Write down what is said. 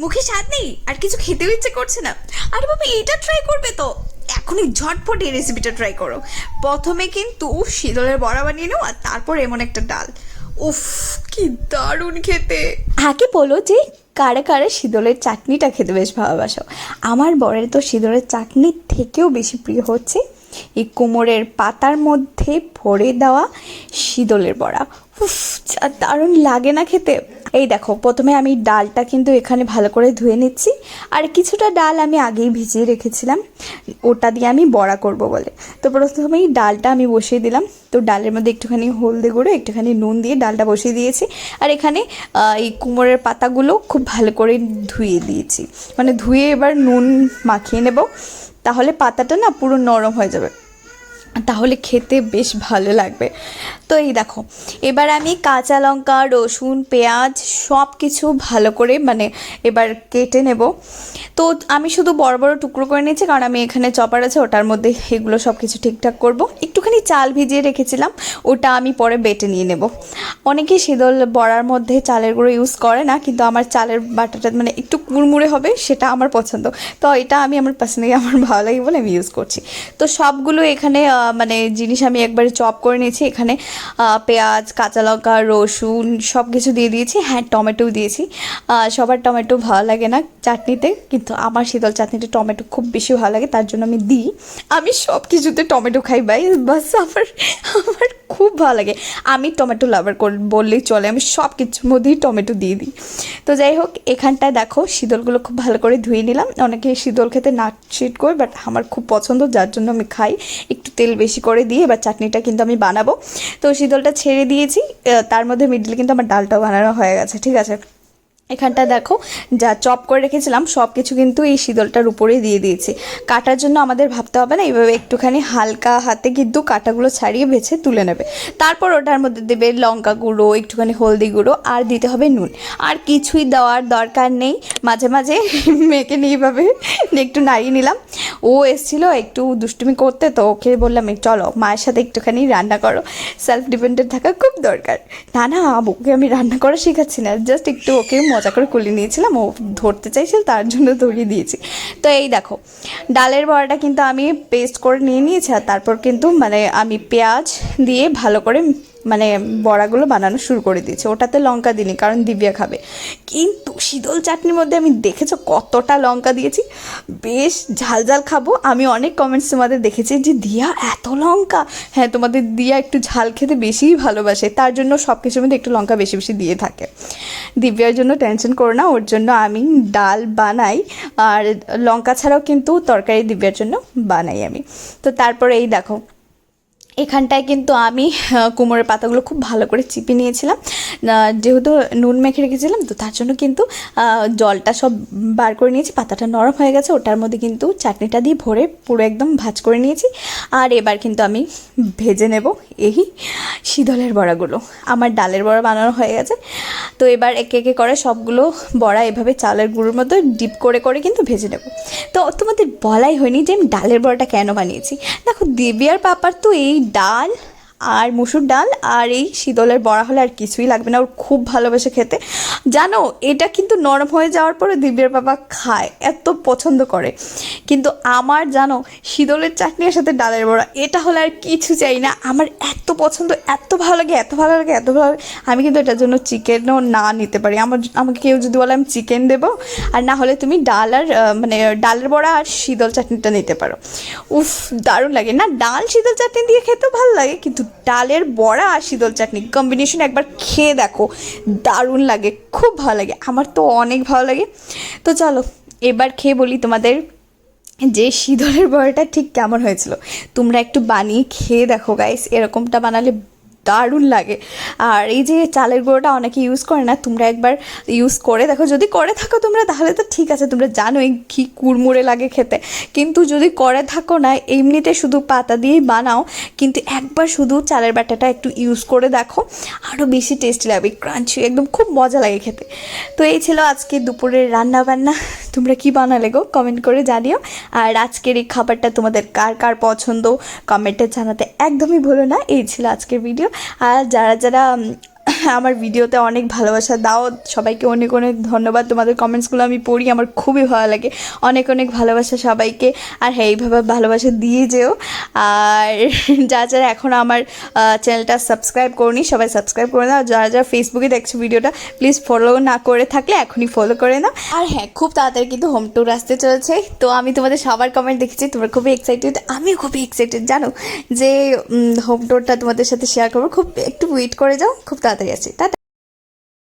মুখে স্বাদ নেই আর কিছু খেতেও ইচ্ছে করছে না। আরে বাবা, এটা ট্রাই করবে তো এখনই ঝটপট এই রেসিপিটা ট্রাই করো। প্রথমে কিন্তু শীতলের বড়া বানিয়ে নাও আর তারপর এমন একটা ডাল। উফ, কি দারুণ খেতে। আগে বলো যে কারে কারে শীতলের চাটনিটা খেতে বেশ ভালোবাসো। আমার বরের তো শীতলের চাটনির থেকেও বেশি প্রিয় হচ্ছে এই কুমড়োর পাতার মধ্যে ভরে দেওয়া শীতলের বড়া। উফ, যা দারুণ লাগে না খেতে। এই দেখো, প্রথমে আমি ডালটা কিন্তু এখানে ভালো করে ধুয়ে নিচ্ছি। আর কিছুটা ডাল আমি আগেই ভিজিয়ে রেখেছিলাম, ওটা দিয়ে আমি বড়া করব বলে। তো প্রথমেই ডালটা আমি বসিয়ে দিলাম। তো ডালের মধ্যে একটুখানি হলদে গুঁড়ো, একটুখানি নুন দিয়ে ডালটা বসিয়ে দিয়েছি। আর এখানে এই কুমড়োর পাতাগুলো খুব ভালো করে ধুয়ে দিয়েছি, মানে ধুয়ে এবার নুন মাখিয়ে নেব, তাহলে পাতাটা না পুরো নরম হয়ে যাবে, তাহলে খেতে বেশ ভালো লাগবে। তো এই দেখো, এবার আমি কাঁচা লঙ্কা, রসুন, পেঁয়াজ সব কিছু ভালো করে মানে এবার কেটে নেব। তো আমি শুধু বড় বড় টুকরো করে নিয়েছি, কারণ আমি এখানে চপার আছে, ওটার মধ্যে এগুলো সব কিছু ঠিকঠাক করব। একটুখানি চাল ভিজিয়ে রেখেছিলাম, ওটা আমি পরে বেটে নিয়ে নেব। অনেকেই শীতল বড়ার মধ্যে চালের গুঁড়ো ইউজ করে না, কিন্তু আমার চালের বাটাটা মানে একটু কুড়মুড়ে হবে, সেটা আমার পছন্দ। তো এটা আমি আমার পার্সোনালি আমার ভালো লাগে বলে আমি ইউজ করছি। তো সবগুলো এখানে মানে জিনিস আমি একবারে চপ করে নিয়েছি। এখানে পেঁয়াজ, কাঁচা লঙ্কা, রসুন সব কিছু দিয়ে দিয়েছি। হ্যাঁ, টমেটোও দিয়েছি। সবার টমেটো ভালো লাগে না চাটনিতে, কিন্তু আমার শীতল চাটনিতে টমেটো খুব বেশি ভালো লাগে, তার জন্য আমি দিই। আমি সব কিছুতে টমেটো খাই ভাই, বাস আমার আমার খুব ভালো লাগে। আমি টমেটো লাভার বললেই চলে, আমি সব কিছুর মধ্যেই টমেটো দিয়ে দিই। তো যাই হোক, এখানটায় দেখো শীতলগুলো খুব ভালো করে ধুয়ে নিলাম। অনেকে শীতল খেতে নাক ছিট করে, বাট আমার খুব পছন্দ, যার জন্য আমি খাই। একটু তেল বেশি করে দিয়ে এবার চাটনিটা কিন্তু আমি বানাবো। তো শীতলটা ছেড়ে দিয়েছি, তার মধ্যে মিডলে কিন্তু আমার ডালটাও বানানো হয়ে গেছে। ঠিক আছে, এখানটা দেখো যা চপ করে রেখেছিলাম সব কিছু কিন্তু এই শীতলটার উপরেই দিয়ে দিয়েছি। কাটার জন্য আমাদের ভাবতে হবে না, এইভাবে একটুখানি হালকা হাতে কিন্তু কাটাগুলো ছাড়িয়ে বেছে তুলে নেবে। তারপর ওটার মধ্যে দেবে লঙ্কা গুঁড়ো, একটুখানি হলদি গুঁড়ো, আর দিতে হবে নুন। আর কিছুই দেওয়ার দরকার নেই। মাঝে মাঝে মেয়েকে নিয়ে এইভাবে একটু নাড়িয়ে নিলাম। ও এসেছিলো একটু দুষ্টুমি করতে, তো ওকে বললাম চলো মায়ের সাথে একটুখানি রান্না করো, সেলফ ডিপেন্ডেন্ট থাকা খুব দরকার। না না, ওকে আমি রান্না করা শেখাচ্ছি না, জাস্ট একটু ওকে মজা করে কুলিয়ে নিয়েছিলাম, ও ধরতে চাইছিল তার জন্য ধরিয়ে দিয়েছি। তো এই দেখো, ডালের বড়াটা কিন্তু আমি পেস্ট করে নিয়ে নিয়েছি। আর তারপর কিন্তু মানে আমি পেঁয়াজ দিয়ে ভালো করে মানে বড়াগুলো বানানো শুরু করে দিয়েছি। ওটাতে লঙ্কা দিইনি, কারণ দিব্যা খাবে। কিন্তু শীতল চাটনির মধ্যে আমি দেখেছো কতটা লঙ্কা দিয়েছি, বেশ ঝাল ঝাল খাবো। আমি অনেক কমেন্টস তোমাদের দেখেছি যে দিয়া এত লঙ্কা। হ্যাঁ, তোমাদের দিয়া একটু ঝাল খেতে বেশিই ভালোবাসে, তার জন্য সব কিছুর মধ্যে একটু লঙ্কা বেশি বেশি দিয়ে থাকে। দিব্যার জন্য টেনশন করো না, ওর জন্য আমি ডাল বানাই, আর লঙ্কা ছাড়াও কিন্তু তরকারি দিব্যার জন্য বানাই আমি। তো তারপরে এই দেখো, এখানটায় কিন্তু আমি কুমড়োর পাতাগুলো খুব ভালো করে চিপে নিয়েছিলাম। যেহেতু নুন মেখে রেখেছিলাম, তো তার জন্য কিন্তু জলটা সব বার করে নিয়েছি। পাতাটা নরম হয়ে গেছে, ওটার মধ্যে কিন্তু চাটনিটা দিয়ে ভরে পুরো একদম ভাজ করে নিয়েছি। আর এবার কিন্তু আমি ভেজে নেব এই শীতলের বড়াগুলো। আমার ডালের বড়া বানানো হয়ে গেছে। তো এবার একে একে করে সবগুলো বড়া এভাবে চালের গুঁড়োর মধ্যে ডিপ করে করে কিন্তু ভেজে নেব। তো তোমাদের বলাই হয়নি যে আমি ডালের বড়াটা কেন বানিয়েছি। দেখো, দিব্যার পাপার তো এই ডাল আর মুসুর ডাল আর এই শীতলের বড়া হলে আর কিছুই লাগবে না, ওর খুব ভালোবাসে খেতে। জানো, এটা কিন্তু নরম হয়ে যাওয়ার পরে দিব্যের বাবা খায়, এত পছন্দ করে। কিন্তু আমার জানো, শীতলের চাটনির সাথে ডালের বড়া এটা হলে আর কিছু চাই না। আমার এত পছন্দ, এত ভালো লাগে, এত ভালো লাগে, এত ভালো লাগে। আমি কিন্তু এটার জন্য চিকেনও না নিতে পারি। আমাকে কেউ যদি বলে আমি চিকেন দেবো, আর না হলে তুমি ডাল আর মানে ডালের বড়া আর শীতল চাটনিটা নিতে পারো। উফ, দারুণ লাগে না? ডাল শীতল চাটনি দিয়ে খেতেও ভালো লাগে, কিন্তু ডালের বড়া আর শীতল চাটনি কম্বিনেশন একবার খেয়ে দেখো, দারুণ লাগে, খুব ভালো লাগে। আমার তো অনেক ভালো লাগে। তো চলো এবার খেয়ে বলি তোমাদের যে শীতলের বড়াটা ঠিক কেমন হয়েছিল। তোমরা একটু বানিয়ে খেয়ে দেখো গাইস, এরকমটা বানালে দারুণ লাগে। আর এই যে চালের গুঁড়োটা অনেকে ইউজ করে না, তোমরা একবার ইউজ করে দেখো। যদি করে থাকো তোমরা তাহলে তো ঠিক আছে, তোমরা জানোই কি কুড়মুড়ে লাগে খেতে। কিন্তু যদি করে থাকো না, এমনিতে শুধু পাতা দিয়েই বানাও, কিন্তু একবার শুধু চালের বাটাটা একটু ইউজ করে দেখো, আরও বেশি টেস্টি লাগবে, ক্রাঞ্চি, একদম খুব মজা লাগে খেতে। তো এই ছিল আজকে দুপুরের রান্না বান্না। তোমরা কি বানালে গো, কমেন্ট করে জানিও। আর আজকের এই খাবারটা তোমাদের কার কার পছন্দ কমেন্টে জানাতে একদমই ভুলো না। এই ছিল আজকের ভিডিও। আর যারা যারা আমার ভিডিওতে অনেক ভালোবাসা দাও। সবাইকে অনেক অনেক ধন্যবাদ, তোমাদের কমেন্টসগুলো আমি পড়ি, আমার খুবই ভালো লাগে। অনেক অনেক ভালোবাসা সবাইকে। আর হ্যাঁ, এইভাবে ভালোবাসা দিয়ে যেও। আর যারা এখনও আমার চ্যানেলটা সাবস্ক্রাইব করনি, সবাই সাবস্ক্রাইব করে নাও। যারা যারা ফেসবুকে দেখছো ভিডিওটা, প্লিজ ফলো না করে থাকলে এখনই ফলো করে নাও। আর হ্যাঁ, খুব তাড়াতাড়ি কিন্তু হোম ট্যুর আসতে চলেছে। তো আমি তোমাদের সবার কমেন্ট দেখেছি, তোমরা খুবই এক্সাইটেড, আমিও খুবই এক্সাইটেড জানো, যে হোম ট্যুরটা তোমাদের সাথে শেয়ার করবো। খুব একটু ওয়েট করে যাও, খুব তাড়াতাড়ি আছে। টাটা।